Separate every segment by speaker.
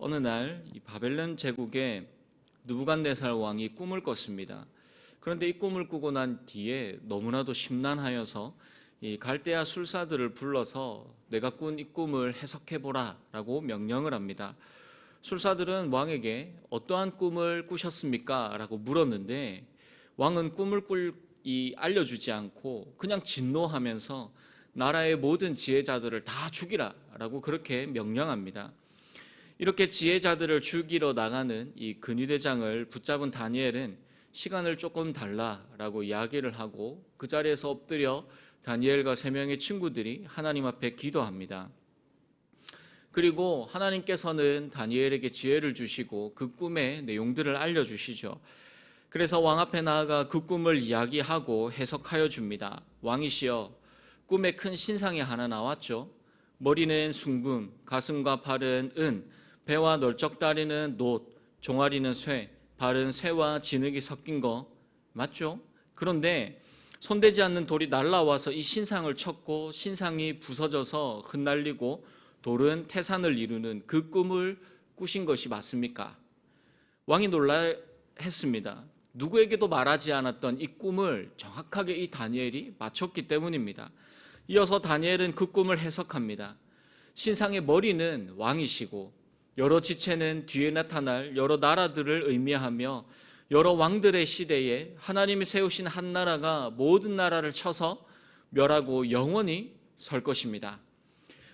Speaker 1: 어느 날 이 바벨론 제국의 느부갓네살 왕이 꿈을 꿨습니다. 그런데 이 꿈을 꾸고 난 뒤에 너무나도 심란하여서 이 갈대아 술사들을 불러서 내가 꾼 이 꿈을 해석해 보라라고 명령을 합니다. 술사들은 왕에게 어떠한 꿈을 꾸셨습니까? 라고 물었는데 왕은 꿈을 알려주지 않고 그냥 진노하면서 나라의 모든 지혜자들을 다 죽이라라고 그렇게 명령합니다. 이렇게 지혜자들을 죽이러 나가는 이 근위대장을 붙잡은 다니엘은 시간을 조금 달라라고 이야기를 하고 그 자리에서 엎드려 다니엘과 세 명의 친구들이 하나님 앞에 기도합니다. 그리고 하나님께서는 다니엘에게 지혜를 주시고 그 꿈의 내용들을 알려주시죠. 그래서 왕 앞에 나아가 그 꿈을 이야기하고 해석하여 줍니다. 왕이시여, 꿈에 큰 신상이 하나 나왔죠. 머리는 순금, 가슴과 팔은 은, 배와 널쩍다리는 놋, 종아리는 쇠, 발은 쇠와 진흙이 섞인 거 맞죠? 그런데 손대지 않는 돌이 날라와서 이 신상을 쳤고 신상이 부서져서 흩날리고 돌은 태산을 이루는 그 꿈을 꾸신 것이 맞습니까? 왕이 놀라했습니다. 누구에게도 말하지 않았던 이 꿈을 정확하게 이 다니엘이 맞췄기 때문입니다. 이어서 다니엘은 그 꿈을 해석합니다. 신상의 머리는 왕이시고 여러 지체는 뒤에 나타날 여러 나라들을 의미하며 여러 왕들의 시대에 하나님이 세우신 한 나라가 모든 나라를 쳐서 멸하고 영원히 설 것입니다.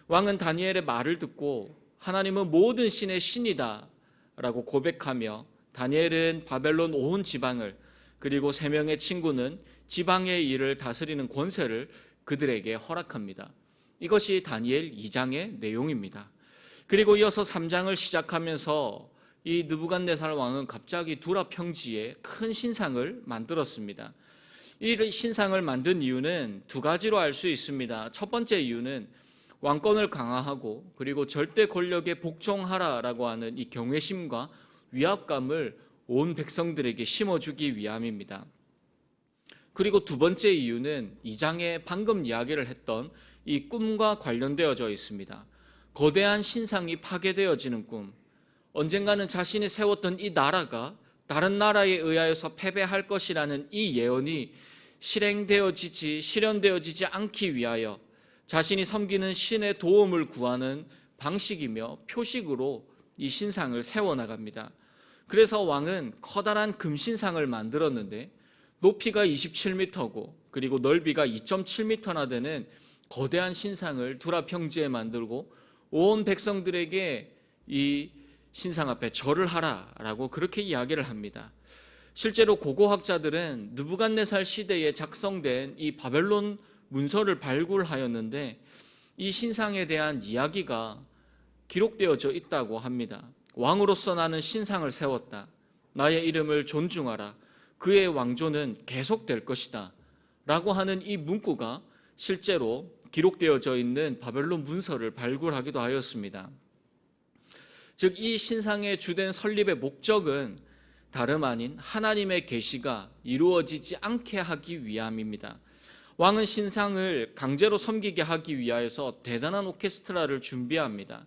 Speaker 1: 왕은 다니엘의 말을 듣고 하나님은 모든 신의 신이다 라고 고백하며 다니엘은 바벨론 온 지방을 그리고 세 명의 친구는 지방의 일을 다스리는 권세를 그들에게 허락합니다. 이것이 다니엘 2장의 내용입니다. 그리고 이어서 3장을 시작하면서 이 느부갓네살 왕은 갑자기 두라 평지에 큰 신상을 만들었습니다. 이 신상을 만든 이유는 두 가지로 알 수 있습니다. 첫 번째 이유는 왕권을 강화하고 그리고 절대 권력에 복종하라라고 하는 이 경외심과 위압감을 온 백성들에게 심어주기 위함입니다. 그리고 두 번째 이유는 2장에 방금 이야기를 했던 이 꿈과 관련되어져 있습니다. 거대한 신상이 파괴되어지는 꿈, 언젠가는 자신이 세웠던 이 나라가 다른 나라에 의하여서 패배할 것이라는 이 예언이 실현되어지지 않기 위하여 자신이 섬기는 신의 도움을 구하는 방식이며 표식으로 이 신상을 세워나갑니다. 그래서 왕은 커다란 금신상을 만들었는데 높이가 27m고 그리고 넓이가 2.7m나 되는 거대한 신상을 두라 평지에 만들고 온 백성들에게 이 신상 앞에 절을 하라라고 그렇게 이야기를 합니다. 실제로 고고학자들은 느부갓네살 시대에 작성된 이 바벨론 문서를 발굴하였는데 이 신상에 대한 이야기가 기록되어져 있다고 합니다. 왕으로서 나는 신상을 세웠다. 나의 이름을 존중하라. 그의 왕조는 계속될 것이다. 라고 하는 이 문구가 실제로 기록되어져 있는 바벨론 문서를 발굴하기도 하였습니다. 즉 이 신상의 주된 설립의 목적은 다름 아닌 하나님의 계시가 이루어지지 않게 하기 위함입니다. 왕은 신상을 강제로 섬기게 하기 위하여서 대단한 오케스트라를 준비합니다.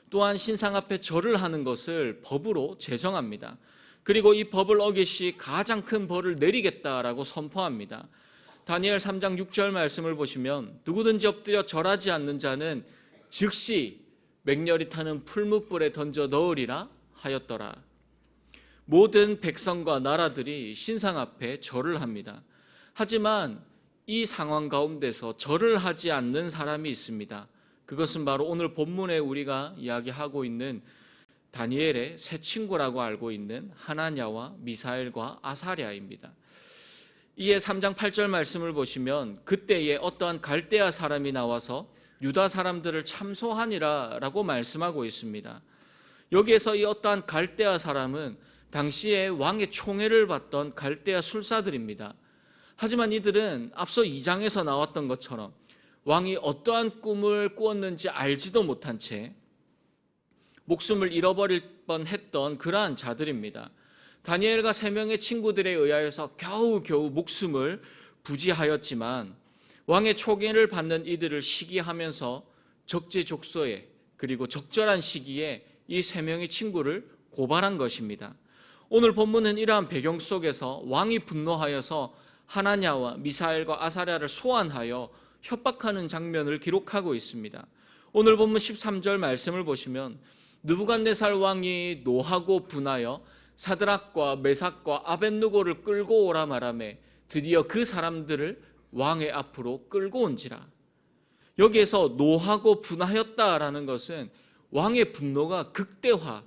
Speaker 1: 또한 신상 앞에 절을 하는 것을 법으로 제정합니다. 그리고 이 법을 어기시 가장 큰 벌을 내리겠다라고 선포합니다. 다니엘 3장 6절 말씀을 보시면 누구든지 엎드려 절하지 않는 자는 즉시 맹렬히 타는 풀무불에 던져 넣으리라 하였더라. 모든 백성과 나라들이 신상 앞에 절을 합니다. 하지만 이 상황 가운데서 절을 하지 않는 사람이 있습니다. 그것은 바로 오늘 본문에 우리가 이야기하고 있는 다니엘의 세 친구라고 알고 있는 하나냐와 미사엘과 아사랴입니다. 이에 3장 8절 말씀을 보시면 그때에 어떠한 갈대아 사람이 나와서 유다 사람들을 참소하니라 라고 말씀하고 있습니다. 여기에서 이 어떠한 갈대아 사람은 당시에 왕의 총애를 받던 갈대아 술사들입니다. 하지만 이들은 앞서 2장에서 나왔던 것처럼 왕이 어떠한 꿈을 꾸었는지 알지도 못한 채 목숨을 잃어버릴 뻔했던 그러한 자들입니다. 다니엘과 세 명의 친구들에 의하여서 겨우겨우 목숨을 부지하였지만 왕의 총애를 받는 이들을 시기하면서 적재적소에 그리고 적절한 시기에 이 세 명의 친구를 고발한 것입니다. 오늘 본문은 이러한 배경 속에서 왕이 분노하여서 하나냐와 미사엘과 아사랴를 소환하여 협박하는 장면을 기록하고 있습니다. 오늘 본문 13절 말씀을 보시면 느부갓네살 왕이 노하고 분하여 사드락과 메삭과 아벳느고를 끌고 오라 말하매 드디어 그 사람들을 왕의 앞으로 끌고 온지라. 여기에서 노하고 분하였다라는 것은 왕의 분노가 극대화,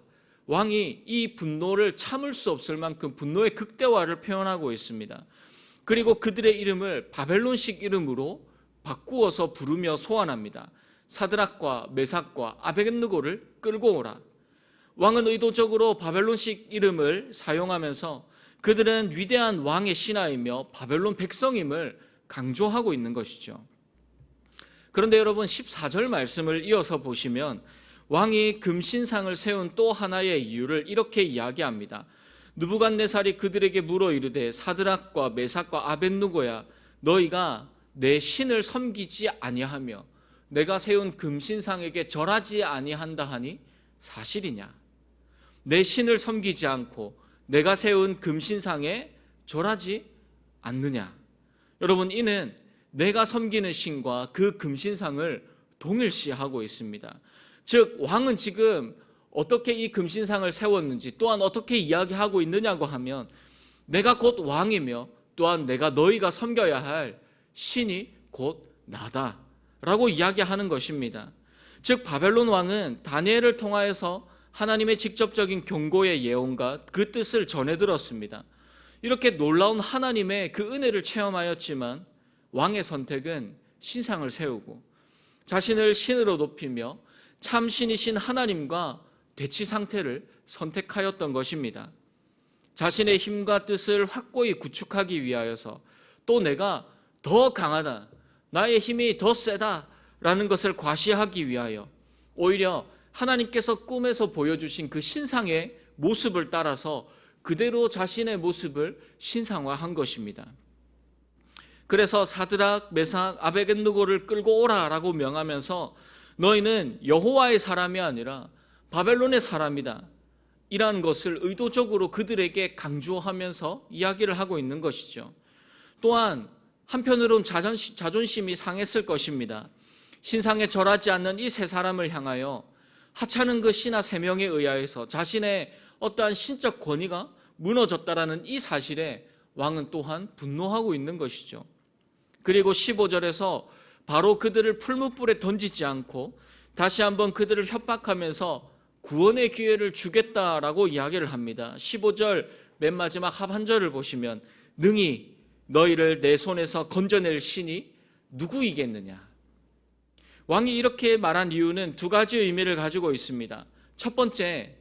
Speaker 1: 왕이 이 분노를 참을 수 없을 만큼 분노의 극대화를 표현하고 있습니다. 그리고 그들의 이름을 바벨론식 이름으로 바꾸어서 부르며 소환합니다. 사드락과 메삭과 아벳느고를 끌고 오라. 왕은 의도적으로 바벨론식 이름을 사용하면서 그들은 위대한 왕의 신하이며 바벨론 백성임을 강조하고 있는 것이죠. 그런데 여러분 14절 말씀을 이어서 보시면 왕이 금신상을 세운 또 하나의 이유를 이렇게 이야기합니다. 느부갓네살이 그들에게 물어 이르되 사드락과 메삭과 아벳느고야 너희가 내 신을 섬기지 아니하며 내가 세운 금신상에게 절하지 아니한다 하니 사실이냐? 내 신을 섬기지 않고 내가 세운 금신상에 절하지 않느냐? 여러분, 이는 내가 섬기는 신과 그 금신상을 동일시하고 있습니다. 즉 왕은 지금 어떻게 이 금신상을 세웠는지 또한 어떻게 이야기하고 있느냐고 하면 내가 곧 왕이며 또한 내가 너희가 섬겨야 할 신이 곧 나다 라고 이야기하는 것입니다. 즉 바벨론 왕은 다니엘을 통하여서 하나님의 직접적인 경고의 예언과 그 뜻을 전해 들었습니다. 이렇게 놀라운 하나님의 그 은혜를 체험하였지만 왕의 선택은 신상을 세우고 자신을 신으로 높이며 참신이신 하나님과 대치 상태를 선택하였던 것입니다. 자신의 힘과 뜻을 확고히 구축하기 위하여서 또 내가 더 강하다, 나의 힘이 더 세다라는 것을 과시하기 위하여 오히려 하나님께서 꿈에서 보여주신 그 신상의 모습을 따라서 그대로 자신의 모습을 신상화한 것입니다. 그래서 사드락, 메삭, 아벳느고를 끌고 오라라고 명하면서 너희는 여호와의 사람이 아니라 바벨론의 사람이다 이라는 것을 의도적으로 그들에게 강조하면서 이야기를 하고 있는 것이죠. 또한 한편으론 자존심이 상했을 것입니다. 신상에 절하지 않는 이 세 사람을 향하여 하찮은 그 신하 세 명에 의하여서 자신의 어떠한 신적 권위가 무너졌다라는 이 사실에 왕은 또한 분노하고 있는 것이죠. 그리고 15절에서 바로 그들을 풀무불에 던지지 않고 다시 한번 그들을 협박하면서 구원의 기회를 주겠다라고 이야기를 합니다. 15절 맨 마지막 하반절을 보시면 능히 너희를 내 손에서 건져낼 신이 누구이겠느냐. 왕이 이렇게 말한 이유는 두 가지 의미를 가지고 있습니다. 첫 번째,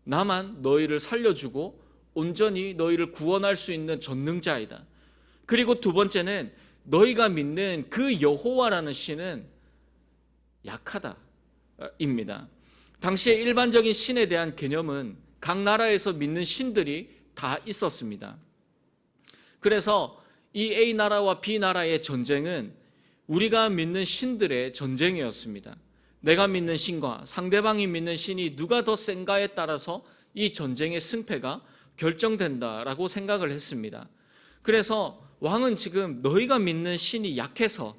Speaker 1: 나만 너희를 살려주고 온전히 너희를 구원할 수 있는 전능자이다. 그리고 두 번째는 너희가 믿는 그 여호와라는 신은 약하다입니다. 당시의 일반적인 신에 대한 개념은 각 나라에서 믿는 신들이 다 있었습니다. 그래서 이 A 나라와 B 나라의 전쟁은 우리가 믿는 신들의 전쟁이었습니다. 내가 믿는 신과 상대방이 믿는 신이 누가 더 센가에 따라서 이 전쟁의 승패가 결정된다라고 생각을 했습니다. 그래서 왕은 지금 너희가 믿는 신이 약해서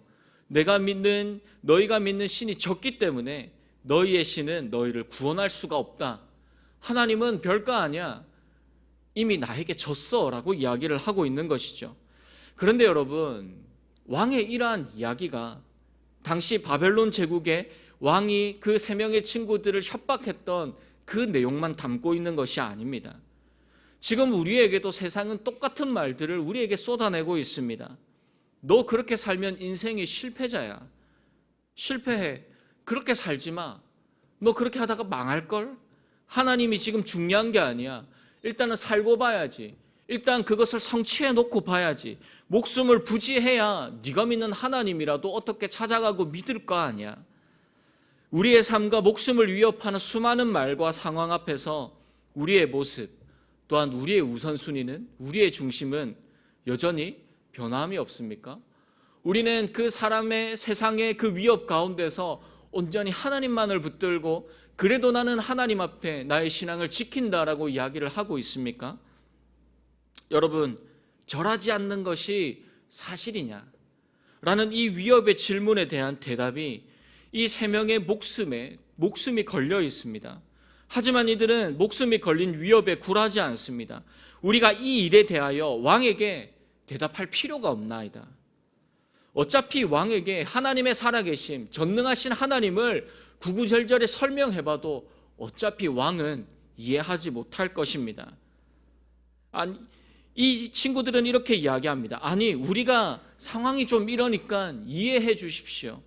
Speaker 1: 너희가 믿는 신이 적기 때문에 너희의 신은 너희를 구원할 수가 없다. 하나님은 별거 아니야. 이미 나에게 졌어 라고 이야기를 하고 있는 것이죠. 그런데 여러분, 왕의 이러한 이야기가 당시 바벨론 제국의 왕이 그 세 명의 친구들을 협박했던 그 내용만 담고 있는 것이 아닙니다. 지금 우리에게도 세상은 똑같은 말들을 우리에게 쏟아내고 있습니다. 너 그렇게 살면 인생이 실패자야. 실패해. 그렇게 살지 마. 너 그렇게 하다가 망할걸? 하나님이 지금 중요한 게 아니야. 일단은 살고 봐야지. 일단 그것을 성취해 놓고 봐야지. 목숨을 부지해야 네가 믿는 하나님이라도 어떻게 찾아가고 믿을 거 아니야. 우리의 삶과 목숨을 위협하는 수많은 말과 상황 앞에서 우리의 모습, 또한 우리의 우선순위는, 우리의 중심은 여전히 변함이 없습니까? 우리는 그 사람의 세상의 그 위협 가운데서 온전히 하나님만을 붙들고 그래도 나는 하나님 앞에 나의 신앙을 지킨다라고 이야기를 하고 있습니까? 여러분, 절하지 않는 것이 사실이냐? 라는 이 위협의 질문에 대한 대답이 이 세 명의 목숨이 걸려 있습니다. 하지만 이들은 목숨이 걸린 위협에 굴하지 않습니다. 우리가 이 일에 대하여 왕에게 대답할 필요가 없나이다. 어차피 왕에게 하나님의 살아계심, 전능하신 하나님을 구구절절에 설명해봐도 어차피 왕은 이해하지 못할 것입니다. 아니, 이 친구들은 이렇게 이야기합니다. 아니, 우리가 상황이 좀 이러니까 이해해 주십시오.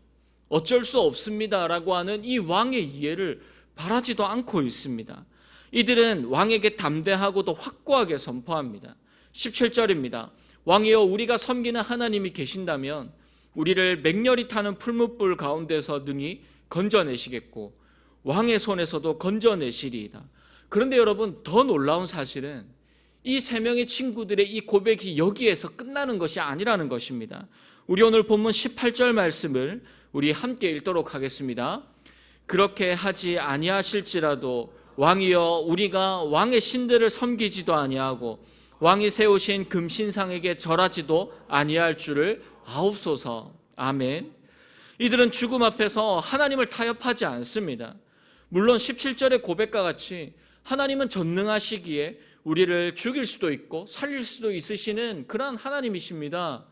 Speaker 1: 어쩔 수 없습니다 라고 하는 이 왕의 이해를 바라지도 않고 있습니다. 이들은 왕에게 담대하고도 확고하게 선포합니다. 17절입니다. 왕이여, 우리가 섬기는 하나님이 계신다면 우리를 맹렬히 타는 풀무불 가운데서 능히 건져내시겠고 왕의 손에서도 건져내시리이다. 그런데 여러분, 더 놀라운 사실은 이 세 명의 친구들의 이 고백이 여기에서 끝나는 것이 아니라는 것입니다. 우리 오늘 본문 18절 말씀을 우리 함께 읽도록 하겠습니다. 그렇게 하지 아니하실지라도 왕이여, 우리가 왕의 신들을 섬기지도 아니하고 왕이 세우신 금신상에게 절하지도 아니할 줄을 아옵소서. 아멘. 이들은 죽음 앞에서 하나님을 타협하지 않습니다. 물론 17절의 고백과 같이 하나님은 전능하시기에 우리를 죽일 수도 있고 살릴 수도 있으시는 그러한 하나님이십니다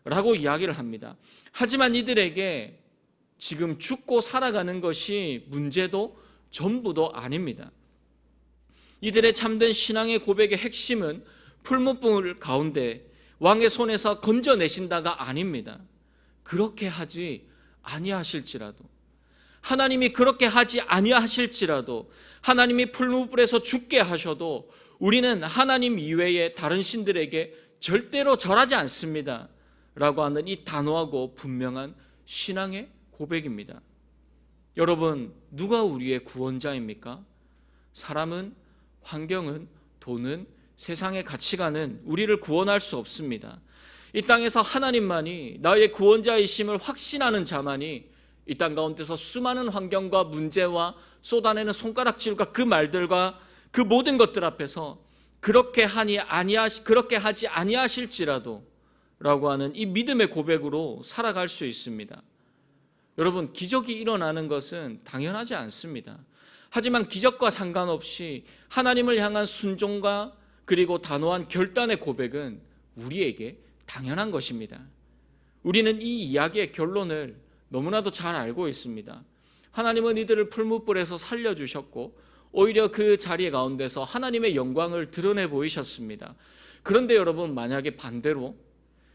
Speaker 1: 라고 이야기를 합니다. 하지만 이들에게 지금 죽고 살아가는 것이 문제도 전부도 아닙니다. 이들의 참된 신앙의 고백의 핵심은 풀무불 가운데 왕의 손에서 건져내신다가 아닙니다. 그렇게 하지 아니하실지라도, 하나님이 그렇게 하지 아니하실지라도, 하나님이 풀무불에서 죽게 하셔도 우리는 하나님 이외에 다른 신들에게 절대로 절하지 않습니다 라고 하는 이 단호하고 분명한 신앙의 고백입니다. 여러분, 누가 우리의 구원자입니까? 사람은, 환경은, 돈은, 세상의 가치관은 우리를 구원할 수 없습니다. 이 땅에서 하나님만이 나의 구원자이심을 확신하는 자만이 이 땅 가운데서 수많은 환경과 문제와 쏟아내는 손가락질과 그 말들과 그 모든 것들 앞에서 그렇게 하지 아니하실지라도 라고 하는 이 믿음의 고백으로 살아갈 수 있습니다. 여러분, 기적이 일어나는 것은 당연하지 않습니다. 하지만 기적과 상관없이 하나님을 향한 순종과 그리고 단호한 결단의 고백은 우리에게 당연한 것입니다. 우리는 이 이야기의 결론을 너무나도 잘 알고 있습니다. 하나님은 이들을 풀무불에서 살려주셨고 오히려 그 자리 가운데서 하나님의 영광을 드러내 보이셨습니다. 그런데 여러분, 만약에 반대로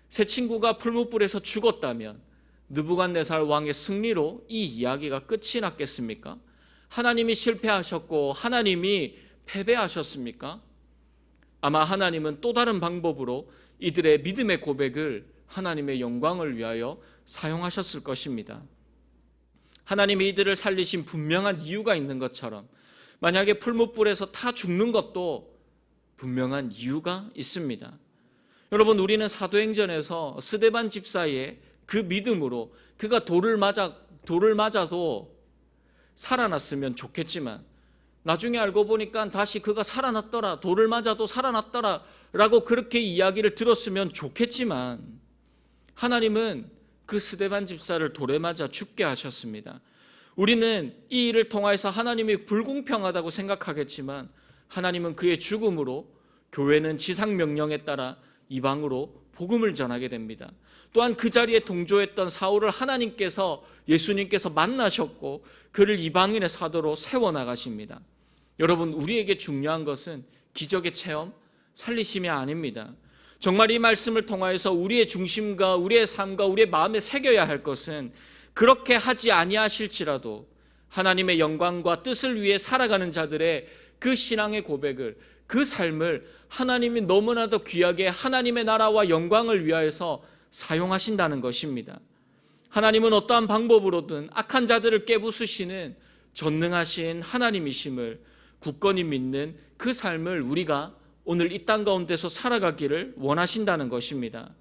Speaker 1: 세 친구가 풀무불에서 죽었다면 느부갓네살 왕의 승리로 이 이야기가 끝이 났겠습니까? 하나님이 실패하셨고 하나님이 패배하셨습니까? 아마 하나님은 또 다른 방법으로 이들의 믿음의 고백을 하나님의 영광을 위하여 사용하셨을 것입니다. 하나님이 이들을 살리신 분명한 이유가 있는 것처럼 만약에 풀무불에서 타 죽는 것도 분명한 이유가 있습니다. 여러분, 우리는 사도행전에서 스데반 집사의 그 믿음으로 그가 돌을 맞아도 살아났으면 좋겠지만 나중에 알고 보니까 다시 그가 살아났더라, 돌을 맞아도 살아났더라 라고 그렇게 이야기를 들었으면 좋겠지만 하나님은 그 스데반 집사를 돌에 맞아 죽게 하셨습니다. 우리는 이 일을 통해서 하나님이 불공평하다고 생각하겠지만 하나님은 그의 죽음으로 교회는 지상명령에 따라 이방으로 복음을 전하게 됩니다. 또한 그 자리에 동조했던 사울을 하나님께서, 예수님께서 만나셨고 그를 이방인의 사도로 세워나가십니다. 여러분, 우리에게 중요한 것은 기적의 체험, 살리심이 아닙니다. 정말 이 말씀을 통하여서 우리의 중심과 우리의 삶과 우리의 마음에 새겨야 할 것은 그렇게 하지 아니하실지라도 하나님의 영광과 뜻을 위해 살아가는 자들의 그 신앙의 고백을, 그 삶을 하나님이 너무나도 귀하게 하나님의 나라와 영광을 위하여서 사용하신다는 것입니다. 하나님은 어떠한 방법으로든 악한 자들을 깨부수시는 전능하신 하나님이심을 굳건히 믿는 그 삶을 우리가 오늘 이 땅 가운데서 살아가기를 원하신다는 것입니다.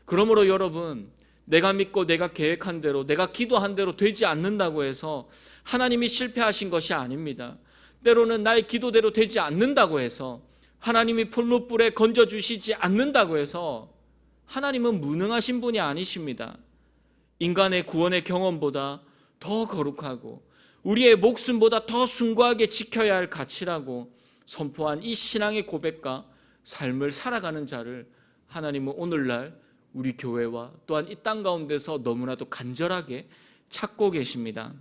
Speaker 1: 그러므로 여러분, 내가 믿고 내가 계획한 대로, 내가 기도한 대로 되지 않는다고 해서 하나님이 실패하신 것이 아닙니다. 때로는 나의 기도대로 되지 않는다고 해서, 하나님이 풀무불에 건져주시지 않는다고 해서 하나님은 무능하신 분이 아니십니다. 인간의 구원의 경험보다 더 거룩하고 우리의 목숨보다 더 숭고하게 지켜야 할 가치라고 선포한 이 신앙의 고백과 삶을 살아가는 자를 하나님은 오늘날 우리 교회와 또한 이 땅 가운데서 너무나도 간절하게 찾고 계십니다.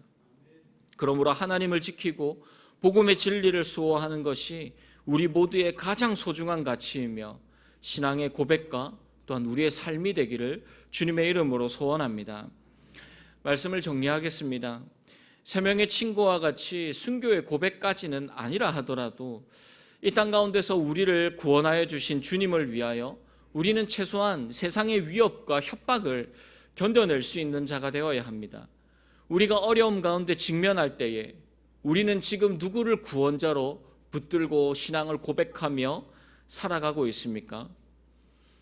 Speaker 1: 그러므로 하나님을 지키고 복음의 진리를 수호하는 것이 우리 모두의 가장 소중한 가치이며 신앙의 고백과 또한 우리의 삶이 되기를 주님의 이름으로 소원합니다. 말씀을 정리하겠습니다. 세 명의 친구와 같이 순교의 고백까지는 아니라 하더라도 이 땅 가운데서 우리를 구원하여 주신 주님을 위하여 우리는 최소한 세상의 위협과 협박을 견뎌낼 수 있는 자가 되어야 합니다. 우리가 어려움 가운데 직면할 때에 우리는 지금 누구를 구원자로 붙들고 신앙을 고백하며 살아가고 있습니까?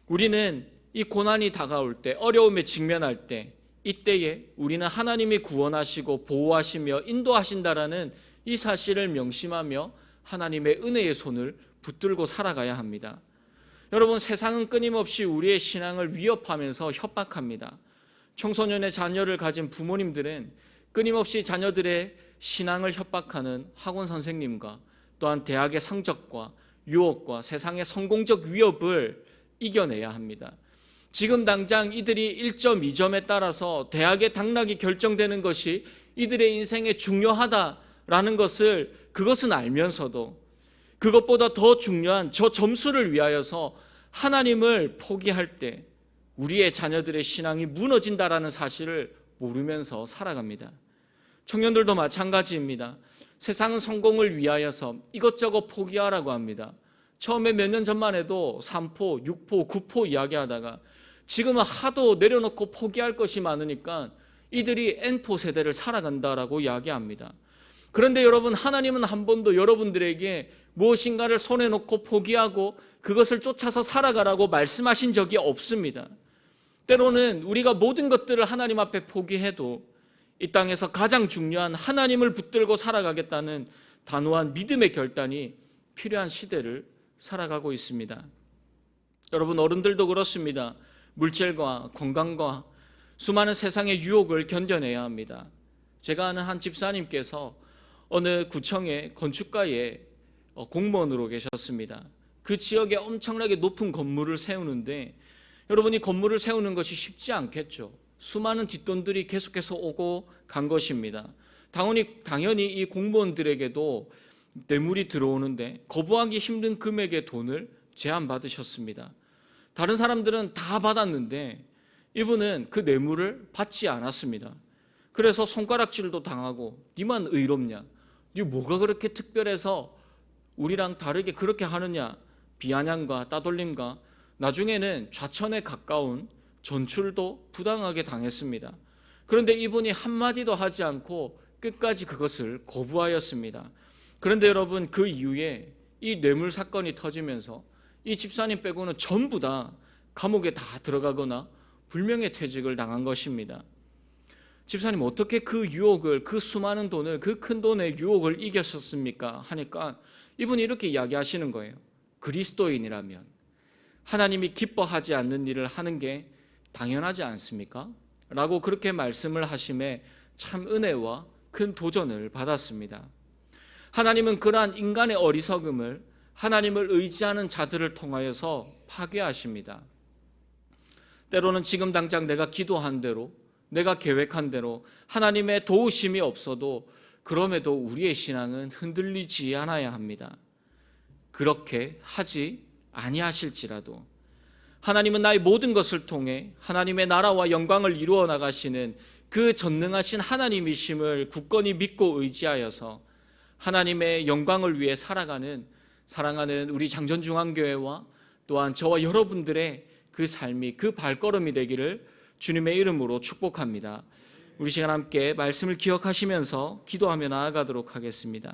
Speaker 1: 우리는 이 고난이 다가올 때, 어려움에 직면할 때, 이때에 우리는 하나님이 구원하시고 보호하시며 인도하신다라는 이 사실을 명심하며 하나님의 은혜의 손을 붙들고 살아가야 합니다. 여러분, 세상은 끊임없이 우리의 신앙을 위협하면서 협박합니다. 청소년의 자녀를 가진 부모님들은 끊임없이 자녀들의 신앙을 협박하는 학원 선생님과 또한 대학의 성적과 유혹과 세상의 성공적 위협을 이겨내야 합니다. 지금 당장 이들이 1점, 2점에 따라서 대학의 당락이 결정되는 것이 이들의 인생에 중요하다라는 것을, 그것은 알면서도 그것보다 더 중요한 저 점수를 위하여서 하나님을 포기할 때 우리의 자녀들의 신앙이 무너진다라는 사실을 모르면서 살아갑니다. 청년들도 마찬가지입니다. 세상은 성공을 위하여서 이것저것 포기하라고 합니다. 처음에 몇 년 전만 해도 3포, 6포, 9포 이야기하다가 지금은 하도 내려놓고 포기할 것이 많으니까 이들이 N포 세대를 살아간다라고 이야기합니다. 그런데 여러분, 하나님은 한 번도 여러분들에게 무엇인가를 손에 놓고 포기하고 그것을 쫓아서 살아가라고 말씀하신 적이 없습니다. 때로는 우리가 모든 것들을 하나님 앞에 포기해도 이 땅에서 가장 중요한 하나님을 붙들고 살아가겠다는 단호한 믿음의 결단이 필요한 시대를 살아가고 있습니다. 여러분, 어른들도 그렇습니다. 물질과 건강과 수많은 세상의 유혹을 견뎌내야 합니다. 제가 아는 한 집사님께서 어느 구청의 건축가에 공무원으로 계셨습니다. 그 지역에 엄청나게 높은 건물을 세우는데, 여러분이 건물을 세우는 것이 쉽지 않겠죠. 수많은 뒷돈들이 계속해서 오고 간 것입니다. 당연히 이 공무원들에게도 뇌물이 들어오는데 거부하기 힘든 금액의 돈을 제한받으셨습니다. 다른 사람들은 다 받았는데 이분은 그 뇌물을 받지 않았습니다. 그래서 손가락질도 당하고, 니만 의롭냐? 니 뭐가 그렇게 특별해서 우리랑 다르게 그렇게 하느냐? 비아냥과 따돌림과 나중에는 좌천에 가까운 전출도 부당하게 당했습니다. 그런데 이분이 한마디도 하지 않고 끝까지 그것을 거부하였습니다. 그런데 여러분, 그 이후에 이 뇌물 사건이 터지면서 이 집사님 빼고는 전부 다 감옥에 다 들어가거나 불명예 퇴직을 당한 것입니다. 집사님, 어떻게 그 유혹을, 그 수많은 돈을, 그 큰 돈의 유혹을 이겼었습니까? 하니까 이분이 이렇게 이야기하시는 거예요. 그리스도인이라면 하나님이 기뻐하지 않는 일을 하는 게 당연하지 않습니까? 라고 그렇게 말씀을 하심에 참 은혜와 큰 도전을 받았습니다. 하나님은 그러한 인간의 어리석음을 하나님을 의지하는 자들을 통하여서 파괴하십니다. 때로는 지금 당장 내가 기도한 대로, 내가 계획한 대로 하나님의 도우심이 없어도 그럼에도 우리의 신앙은 흔들리지 않아야 합니다. 그렇게 하지 아니하실지라도 하나님은 나의 모든 것을 통해 하나님의 나라와 영광을 이루어 나가시는 그 전능하신 하나님이심을 굳건히 믿고 의지하여서 하나님의 영광을 위해 살아가는 사랑하는 우리 장전중앙교회와 또한 저와 여러분들의 그 삶이, 그 발걸음이 되기를 주님의 이름으로 축복합니다. 우리 시간 함께 말씀을 기억하시면서 기도하며 나아가도록 하겠습니다.